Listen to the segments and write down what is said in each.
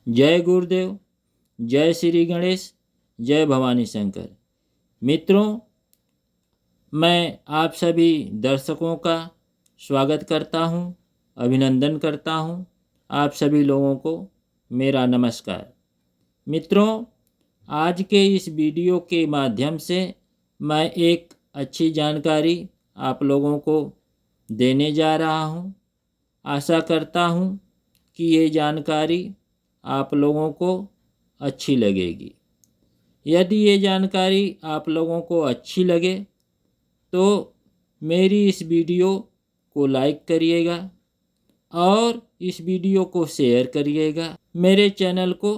जय गुरुदेव, जय श्री गणेश, जय भवानी शंकर। मित्रों, मैं आप सभी दर्शकों का स्वागत करता हूं, अभिनंदन करता हूं। आप सभी लोगों को मेरा नमस्कार। मित्रों, आज के इस वीडियो के माध्यम से मैं एक अच्छी जानकारी आप लोगों को देने जा रहा हूं। आशा करता हूं कि ये जानकारी आप लोगों को अच्छी लगेगी। यदि ये जानकारी आप लोगों को अच्छी लगे तो मेरी इस वीडियो को लाइक करिएगा और इस वीडियो को शेयर करिएगा। मेरे चैनल को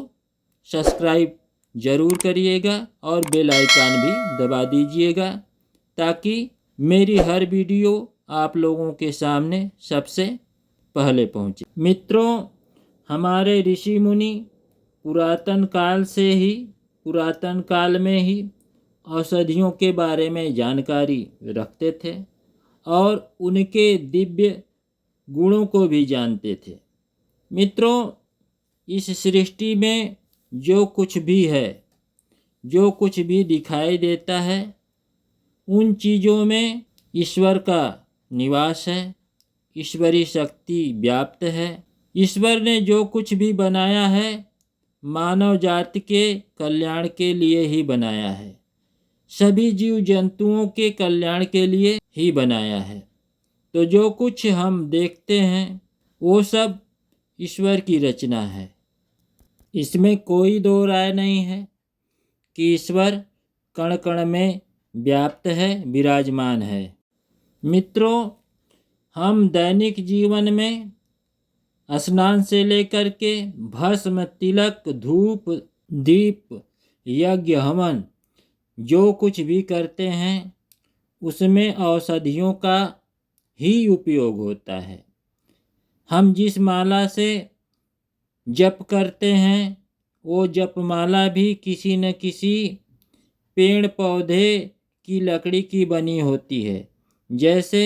सब्सक्राइब ज़रूर करिएगा और बेल आइकन भी दबा दीजिएगा ताकि मेरी हर वीडियो आप लोगों के सामने सबसे पहले पहुंचे। मित्रों, हमारे ऋषि मुनि पुरातन काल में ही औषधियों के बारे में जानकारी रखते थे और उनके दिव्य गुणों को भी जानते थे। मित्रों, इस सृष्टि में जो कुछ भी है, जो कुछ भी दिखाई देता है, उन चीज़ों में ईश्वर का निवास है, ईश्वरी शक्ति व्याप्त है। ईश्वर ने जो कुछ भी बनाया है मानव जाति के कल्याण के लिए ही बनाया है, सभी जीव जंतुओं के कल्याण के लिए ही बनाया है। तो जो कुछ हम देखते हैं वो सब ईश्वर की रचना है। इसमें कोई दो राय नहीं है कि ईश्वर कण कण में व्याप्त है, विराजमान है। मित्रों, हम दैनिक जीवन में स्नान से लेकर के भस्म, तिलक, धूप, दीप, यज्ञ, हवन जो कुछ भी करते हैं उसमें औषधियों का ही उपयोग होता है। हम जिस माला से जप करते हैं वो जपमाला भी किसी न किसी पेड़ पौधे की लकड़ी की बनी होती है। जैसे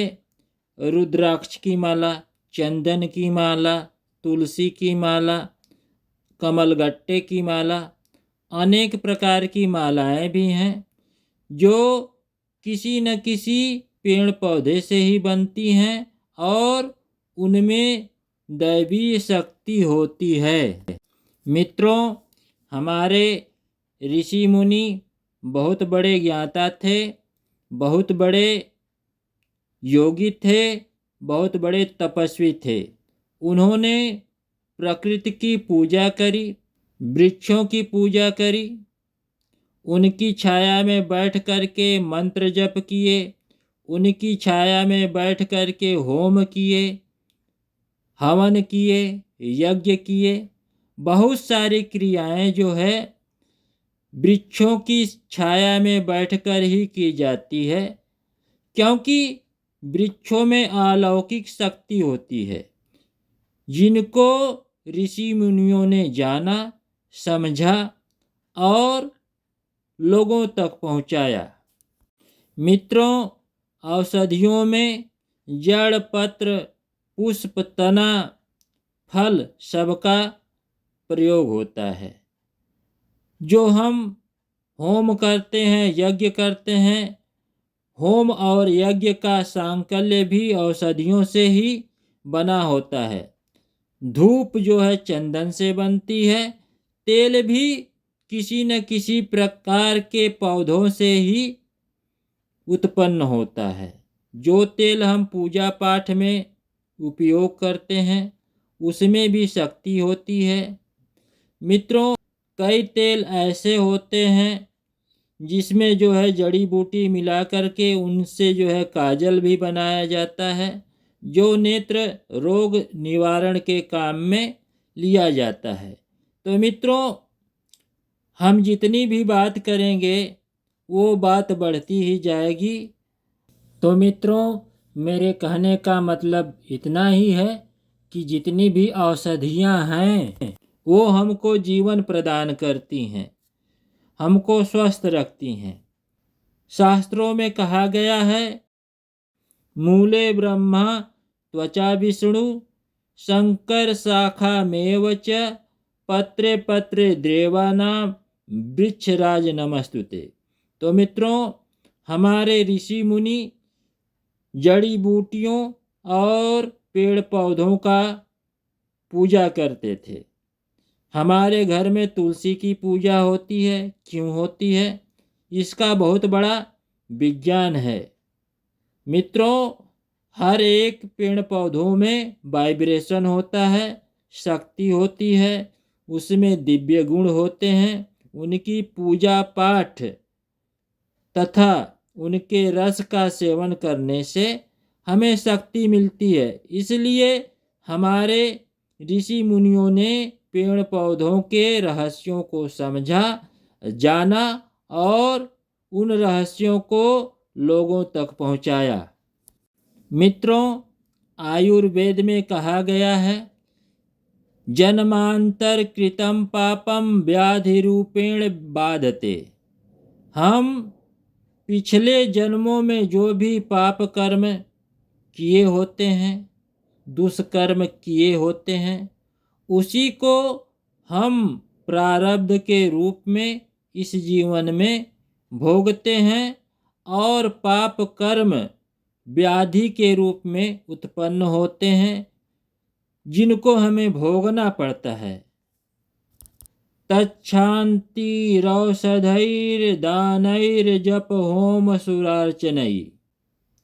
रुद्राक्ष की माला, चंदन की माला, तुलसी की माला, कमलगट्टे की माला, अनेक प्रकार की मालाएं भी हैं जो किसी न किसी पेड़ पौधे से ही बनती हैं और उनमें दैवीय शक्ति होती है। मित्रों, हमारे ऋषि मुनि बहुत बड़े ज्ञाता थे, बहुत बड़े योगी थे, बहुत बड़े तपस्वी थे। उन्होंने प्रकृति की पूजा करी, वृक्षों की पूजा करी, उनकी छाया में बैठ कर के मंत्र जप किए, उनकी छाया में बैठ कर के होम किए, हवन किए, यज्ञ किए। बहुत सारी क्रियाएं जो है वृक्षों की छाया में बैठकर ही की जाती है, क्योंकि वृक्षों में अलौकिक शक्ति होती है जिनको ऋषि मुनियों ने जाना, समझा और लोगों तक पहुंचाया। मित्रों, औषधियों में जड़, पत्र, पुष्प, तना, फल सबका प्रयोग होता है। जो हम होम करते हैं, यज्ञ करते हैं, होम और यज्ञ का सांकल्य भी औषधियों से ही बना होता है। धूप जो है चंदन से बनती है, तेल भी किसी न किसी प्रकार के पौधों से ही उत्पन्न होता है। जो तेल हम पूजा पाठ में उपयोग करते हैं उसमें भी शक्ति होती है। मित्रों, कई तेल ऐसे होते हैं जिसमें जो है जड़ी बूटी मिला करके उनसे जो है काजल भी बनाया जाता है, जो नेत्र रोग निवारण के काम में लिया जाता है। तो मित्रों, हम जितनी भी बात करेंगे वो बात बढ़ती ही जाएगी। तो मित्रों, मेरे कहने का मतलब इतना ही है कि जितनी भी औषधियाँ हैं वो हमको जीवन प्रदान करती हैं, हमको स्वस्थ रखती हैं। शास्त्रों में कहा गया है, मूले ब्रह्मा त्वचा विष्णु शंकर शाखा मेव च पत्रे पत्रे द्रेवानाम वृक्षराज नमस्तुते। तो मित्रों, हमारे ऋषि मुनि जड़ी बूटियों और पेड़ पौधों का पूजा करते थे। हमारे घर में तुलसी की पूजा होती है। क्यों होती है? इसका बहुत बड़ा विज्ञान है। मित्रों, हर एक पेड़ पौधों में वाइब्रेशन होता है, शक्ति होती है, उसमें दिव्य गुण होते हैं। उनकी पूजा पाठ तथा उनके रस का सेवन करने से हमें शक्ति मिलती है। इसलिए हमारे ऋषि मुनियों ने पेड़ पौधों के रहस्यों को समझा, जाना और उन रहस्यों को लोगों तक पहुंचाया। मित्रों, आयुर्वेद में कहा गया है, जन्मांतर कृतम पापम व्याधि रूपेण बाधते। हम पिछले जन्मों में जो भी पाप कर्म किए होते हैं, दुष्कर्म किए होते हैं, उसी को हम प्रारब्ध के रूप में इस जीवन में भोगते हैं और पाप कर्म व्याधि के रूप में उत्पन्न होते हैं, जिनको हमें भोगना पड़ता है। तच्छांतिरौषधैर्दानैर्जप होम सुरार्चनई।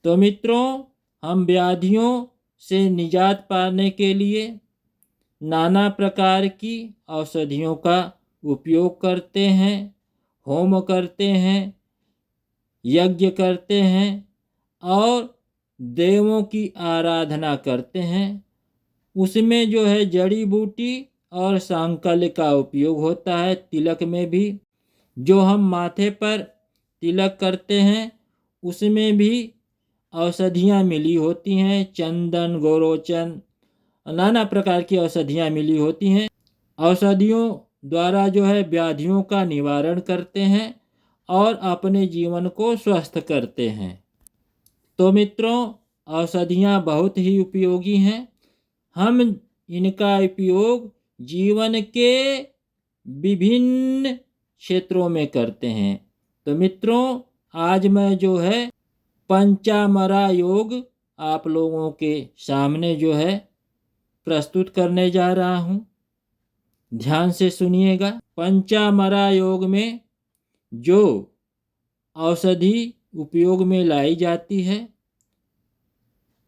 तो मित्रों, हम व्याधियों से निजात पाने के लिए नाना प्रकार की औषधियों का उपयोग करते हैं, होम करते हैं, यज्ञ करते हैं और देवों की आराधना करते हैं। उसमें जो है जड़ी बूटी और सांकल्य का उपयोग होता है। तिलक में भी जो हम माथे पर तिलक करते हैं, उसमें भी औषधियाँ मिली होती हैं। चंदन, गोरोचन, नाना प्रकार की औषधियाँ मिली होती हैं। औषधियों द्वारा जो है व्याधियों का निवारण करते हैं और अपने जीवन को स्वस्थ करते हैं। तो मित्रों, औषधियाँ बहुत ही उपयोगी हैं। हम इनका उपयोग जीवन के विभिन्न क्षेत्रों में करते हैं। तो मित्रों, आज मैं जो है पंचामरा योग आप लोगों के सामने जो है प्रस्तुत करने जा रहा हूँ। ध्यान से सुनिएगा। पंचामरा योग में जो औषधि उपयोग में लाई जाती है,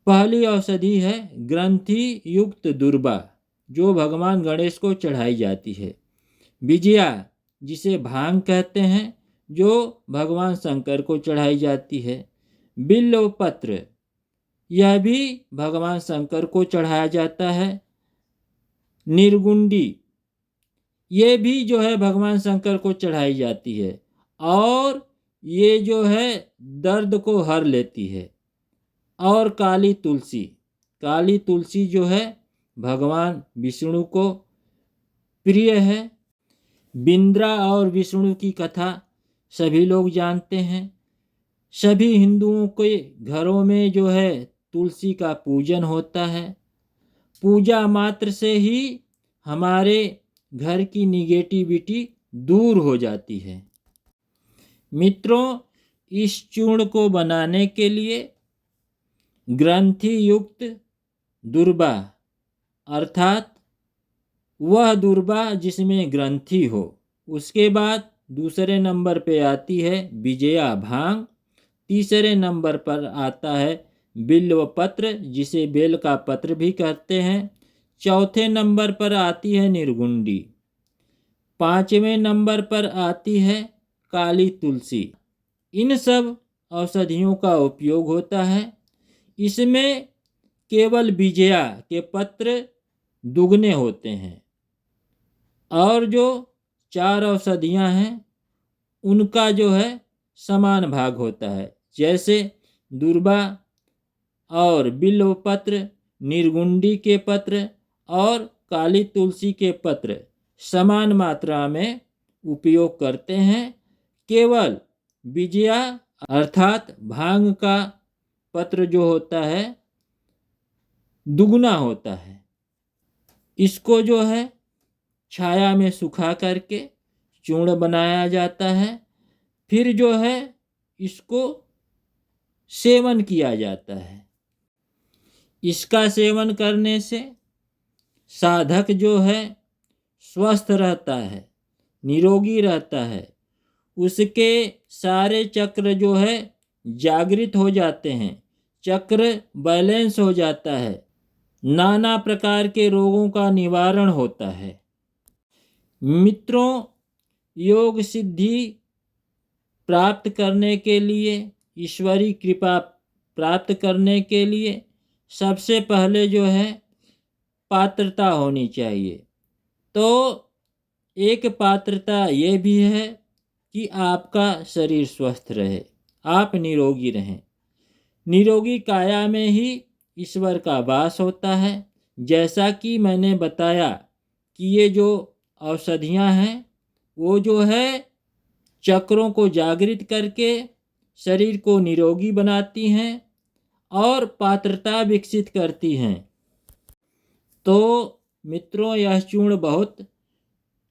पहली औषधि है ग्रंथि युक्त दुर्वा, जो भगवान गणेश को चढ़ाई जाती है। विजया, जिसे भांग कहते हैं, जो भगवान शंकर को चढ़ाई जाती है। बिल्व पत्र, यह भी भगवान शंकर को चढ़ाया जाता है। निर्गुंडी, ये भी जो है भगवान शंकर को चढ़ाई जाती है और ये जो है दर्द को हर लेती है। और काली तुलसी, काली तुलसी जो है भगवान विष्णु को प्रिय है। बिंद्रा और विष्णु की कथा सभी लोग जानते हैं। सभी हिंदुओं के घरों में जो है तुलसी का पूजन होता है। पूजा मात्र से ही हमारे घर की निगेटिविटी दूर हो जाती है। मित्रों, इस चूर्ण को बनाने के लिए ग्रंथि युक्त दुर्वा, अर्थात वह दुर्वा जिसमें ग्रंथि हो। उसके बाद दूसरे नंबर पे आती है विजया भांग। तीसरे नंबर पर आता है बिल्व पत्र, जिसे बेल का पत्र भी कहते हैं। चौथे नंबर पर आती है निर्गुंडी। पांचवें नंबर पर आती है काली तुलसी। इन सब औषधियों का उपयोग होता है। इसमें केवल विजया के पत्र दुगने होते हैं और जो 4 औषधियाँ हैं उनका जो है समान भाग होता है। जैसे दुर्वा और बिल्व पत्र, निर्गुंडी के पत्र और काली तुलसी के पत्र समान मात्रा में उपयोग करते हैं। केवल विजया अर्थात भांग का पत्र जो होता है दुगना होता है। इसको जो है छाया में सुखा करके चूर्ण बनाया जाता है। फिर जो है इसको सेवन किया जाता है। इसका सेवन करने से साधक जो है स्वस्थ रहता है, निरोगी रहता है। उसके सारे चक्र जो है जागृत हो जाते हैं, चक्र बैलेंस हो जाता है, नाना प्रकार के रोगों का निवारण होता है। मित्रों, योग सिद्धि प्राप्त करने के लिए, ईश्वरी कृपा प्राप्त करने के लिए सबसे पहले जो है पात्रता होनी चाहिए। तो एक पात्रता ये भी है कि आपका शरीर स्वस्थ रहे, आप निरोगी रहें। निरोगी काया में ही ईश्वर का वास होता है। जैसा कि मैंने बताया कि ये जो औषधियाँ हैं वो जो है चक्रों को जागृत करके शरीर को निरोगी बनाती हैं और पात्रता विकसित करती हैं। तो मित्रों, यह चूर्ण बहुत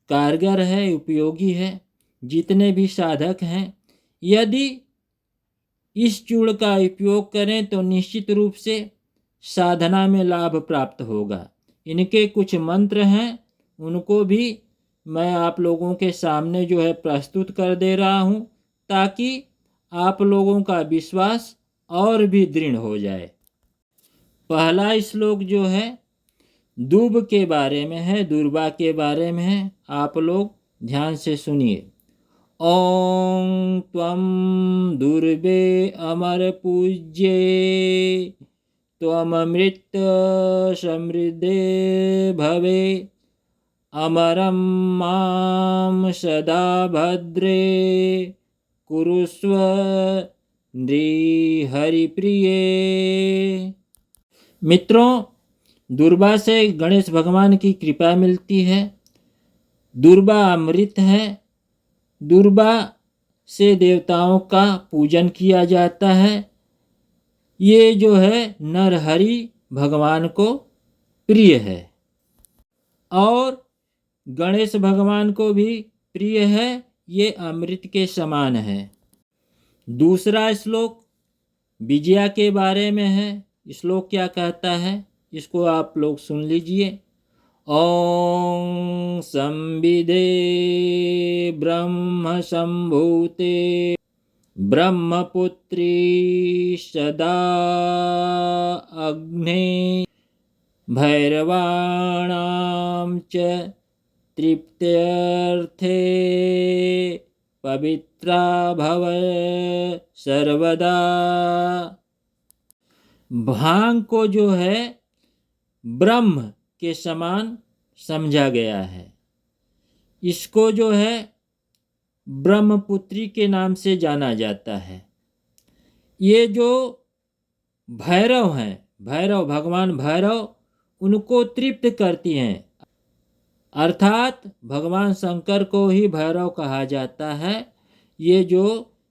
कारगर है, उपयोगी है। जितने भी साधक हैं यदि इस चूर्ण का उपयोग करें तो निश्चित रूप से साधना में लाभ प्राप्त होगा। इनके कुछ मंत्र हैं, उनको भी मैं आप लोगों के सामने जो है प्रस्तुत कर दे रहा हूँ, ताकि आप लोगों का विश्वास और भी दृढ़ हो जाए। पहला श्लोक जो है दूब के बारे में है, दुर्वा के बारे में है। आप लोग ध्यान से सुनिए। ओं त्वं दुर्वे अमर पूज्ये त्वमृत समृद्धे भवे अमरं मां सदा भद्रे कुरुष्व नृहरिप्रिये। मित्रों, दुर्वा से गणेश भगवान की कृपा मिलती है। दुर्वा अमृत है। दुर्वा से देवताओं का पूजन किया जाता है। ये जो है नरहरि भगवान को प्रिय है और गणेश भगवान को भी प्रिय है। ये अमृत के समान है। दूसरा श्लोक विजया के बारे में है। श्लोक क्या कहता है, इसको आप लोग सुन लीजिए। ओं संविदे ब्रह्म संभूते ब्रह्मपुत्री सदा अग्ने भैरवाणां च तृप्त्यर्थे पवित्रा भव सर्वदा। भांग को जो है ब्रह्म के समान समझा गया है। इसको जो है ब्रह्मपुत्री के नाम से जाना जाता है। ये जो भैरव हैं, भैरव भगवान भैरव, उनको तृप्त करती हैं। अर्थात भगवान शंकर को ही भैरव कहा जाता है। ये जो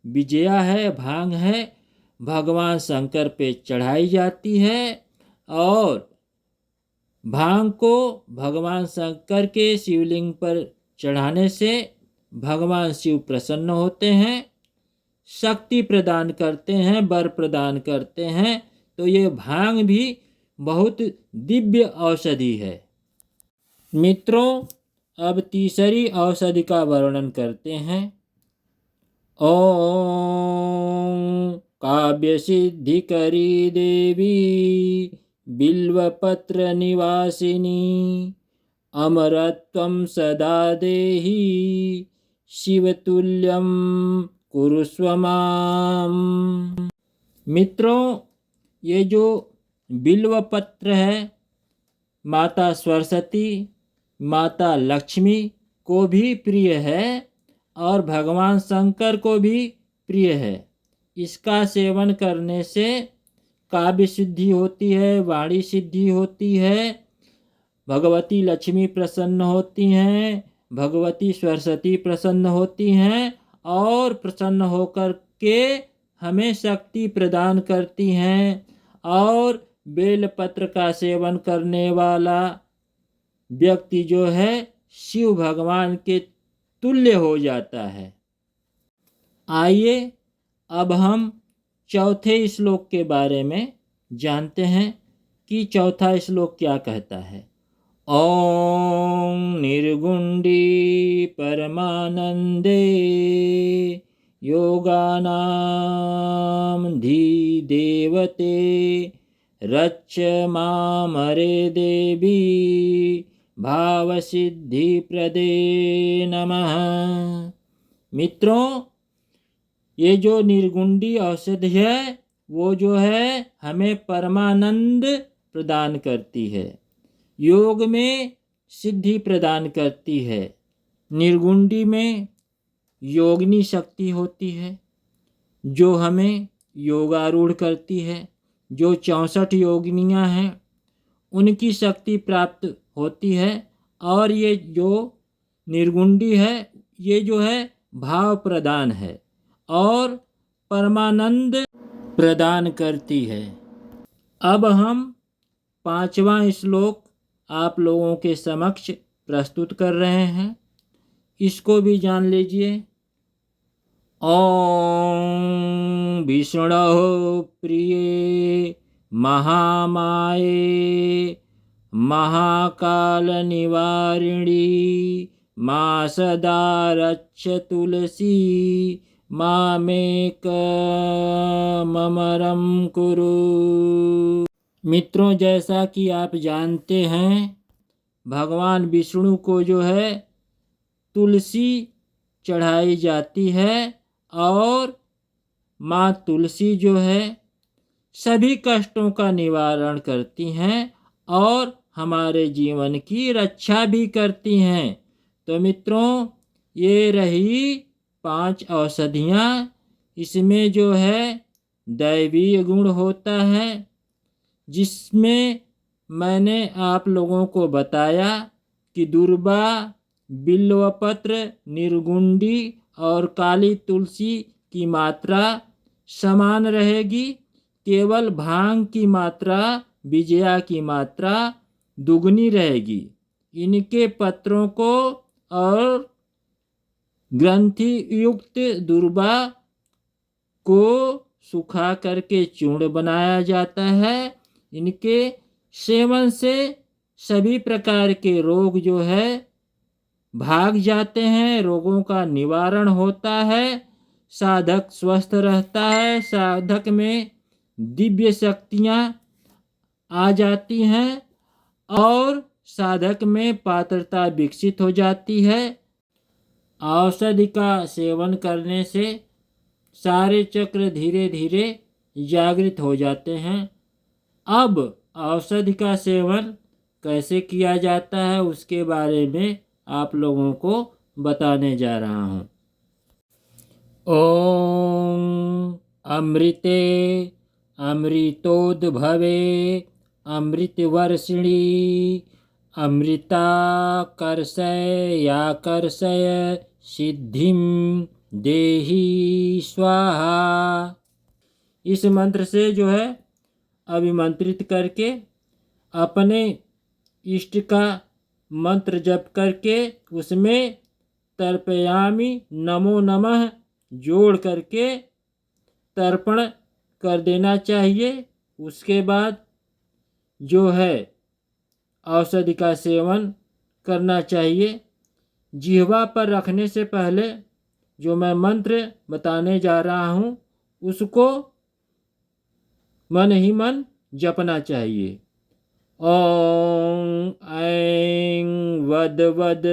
विजया है, भांग है, भगवान शंकर पे चढ़ाई जाती है और भांग को भगवान शंकर के शिवलिंग पर चढ़ाने से भगवान शिव प्रसन्न होते हैं, शक्ति प्रदान करते हैं, वर प्रदान करते हैं। तो ये भांग भी बहुत दिव्य औषधि है। मित्रों, अब तीसरी औषधि का वर्णन करते हैं। ओम काव्य सिद्धिकरी देवी बिल्वपत्र निवासिनी अमरत्वं सदा देहि शिवतुल्यं कुरुष्व मां। मित्रों, ये जो बिल्वपत्र है माता सरस्वती, माता लक्ष्मी को भी प्रिय है और भगवान शंकर को भी प्रिय है। इसका सेवन करने से काव्य सिद्धि होती है, वाणी सिद्धि होती है, भगवती लक्ष्मी प्रसन्न होती हैं, भगवती सरस्वती प्रसन्न होती हैं और प्रसन्न होकर के हमें शक्ति प्रदान करती हैं। और बेलपत्र का सेवन करने वाला व्यक्ति जो है शिव भगवान के तुल्य हो जाता है। आइए अब हम चौथे श्लोक के बारे में जानते हैं कि चौथा श्लोक क्या कहता है। ओम निर्गुंडी परमानंदे योगानाम धी देवते रच्च मामरे देवी भावसिद्धि प्रदे नमः। मित्रों, ये जो निर्गुंडी औषधि है वो जो है हमें परमानंद प्रदान करती है, योग में सिद्धि प्रदान करती है। निर्गुंडी में योगिनी शक्ति होती है जो हमें योगारूढ़ करती है। जो 64 योगिनियाँ हैं उनकी शक्ति प्राप्त होती है। और ये जो निर्गुंडी है ये जो है भाव प्रदान है और परमानंद प्रदान करती है। अब हम 5वां श्लोक आप लोगों के समक्ष प्रस्तुत कर रहे हैं, इसको भी जान लीजिए। ओम विष्णु प्रिये महामाये महाकाल निवारिणी मां सदा रक्ष तुलसी मामेक ममरम कुरु। मित्रों, जैसा कि आप जानते हैं भगवान विष्णु को जो है तुलसी चढ़ाई जाती है और माँ तुलसी जो है सभी कष्टों का निवारण करती हैं और हमारे जीवन की रक्षा भी करती हैं। तो मित्रों, ये रही 5 औषधियाँ। इसमें जो है दैवीय गुण होता है, जिसमें मैंने आप लोगों को बताया कि दुर्वा, बिल्वपत्र, निर्गुंडी और काली तुलसी की मात्रा समान रहेगी। केवल भांग की मात्रा, विजया की मात्रा दुगनी रहेगी। इनके पत्रों को और ग्रंथि युक्त दुर्वा को सुखा करके चूर्ण बनाया जाता है। इनके सेवन से सभी प्रकार के रोग जो है भाग जाते हैं, रोगों का निवारण होता है, साधक स्वस्थ रहता है, साधक में दिव्य शक्तियाँ आ जाती हैं और साधक में पात्रता विकसित हो जाती है। औषधि का सेवन करने से सारे चक्र धीरे धीरे जागृत हो जाते हैं। अब औषधि का सेवन कैसे किया जाता है उसके बारे में आप लोगों को बताने जा रहा हूँ। ओम अमृते अमृतोद्भवे अमृतवर्षिणी अमृताकर्षयाकर्षय सिद्धिं देहि स्वाहा। इस मंत्र से जो है अभिमंत्रित करके अपने इष्ट का मंत्र जप करके उसमें तर्पयामि नमो नमः जोड़ करके तर्पण कर देना चाहिए। उसके बाद जो है औषधि का सेवन करना चाहिए। जिह्वा पर रखने से पहले जो मैं मंत्र बताने जा रहा हूँ उसको मन ही मन जपना चाहिए। ओम ऐं वद वद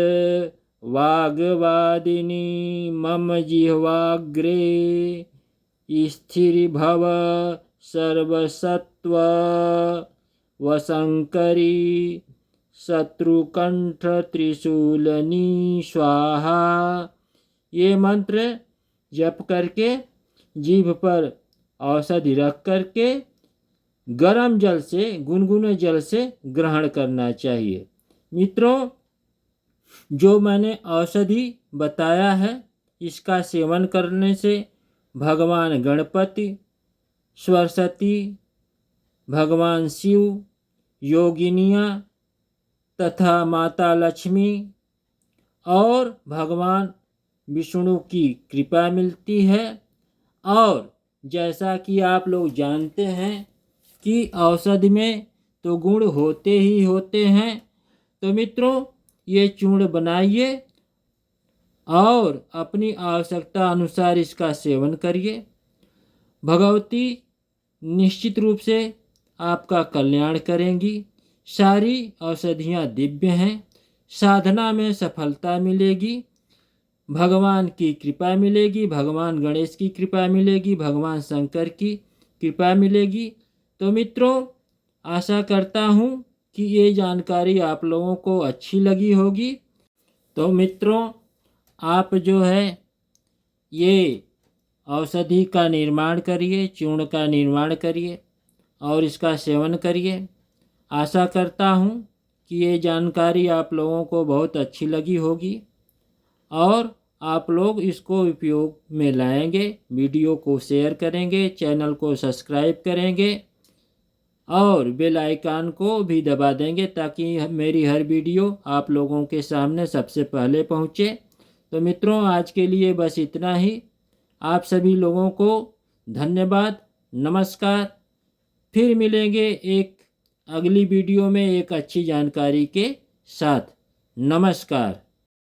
वाग्वादिनी मम जिह्वाग्रे स्थिर भव सर्वसत्व वशंकरी शत्रुकंठ त्रिशूलनी स्वाहा। ये मंत्र जप करके जीभ पर औषधि रख करके गर्म जल से, गुनगुने जल से ग्रहण करना चाहिए। मित्रों, जो मैंने औषधि बताया है इसका सेवन करने से भगवान गणपति, सरस्वती, भगवान शिव, योगिनियाँ तथा माता लक्ष्मी और भगवान विष्णु की कृपा मिलती है। और जैसा कि आप लोग जानते हैं कि औषधि में तो गुण होते ही होते हैं। तो मित्रों, ये चूर्ण बनाइए और अपनी आवश्यकता अनुसार इसका सेवन करिए। भगवती निश्चित रूप से आपका कल्याण करेंगी। सारी औषधियाँ दिव्य हैं। साधना में सफलता मिलेगी, भगवान की कृपा मिलेगी, भगवान गणेश की कृपा मिलेगी, भगवान शंकर की कृपा मिलेगी। तो मित्रों, आशा करता हूँ कि ये जानकारी आप लोगों को अच्छी लगी होगी। तो मित्रों, आप जो है ये औषधि का निर्माण करिए, चूर्ण का निर्माण करिए और इसका सेवन करिए। आशा करता हूँ कि ये जानकारी आप लोगों को बहुत अच्छी लगी होगी और आप लोग इसको उपयोग में लाएंगे, वीडियो को शेयर करेंगे, चैनल को सब्सक्राइब करेंगे और बेल आइकन को भी दबा देंगे ताकि मेरी हर वीडियो आप लोगों के सामने सबसे पहले पहुँचे। तो मित्रों, आज के लिए बस इतना ही। आप सभी लोगों को धन्यवाद, नमस्कार। फिर मिलेंगे एक अगली वीडियो में एक अच्छी जानकारी के साथ। नमस्कार।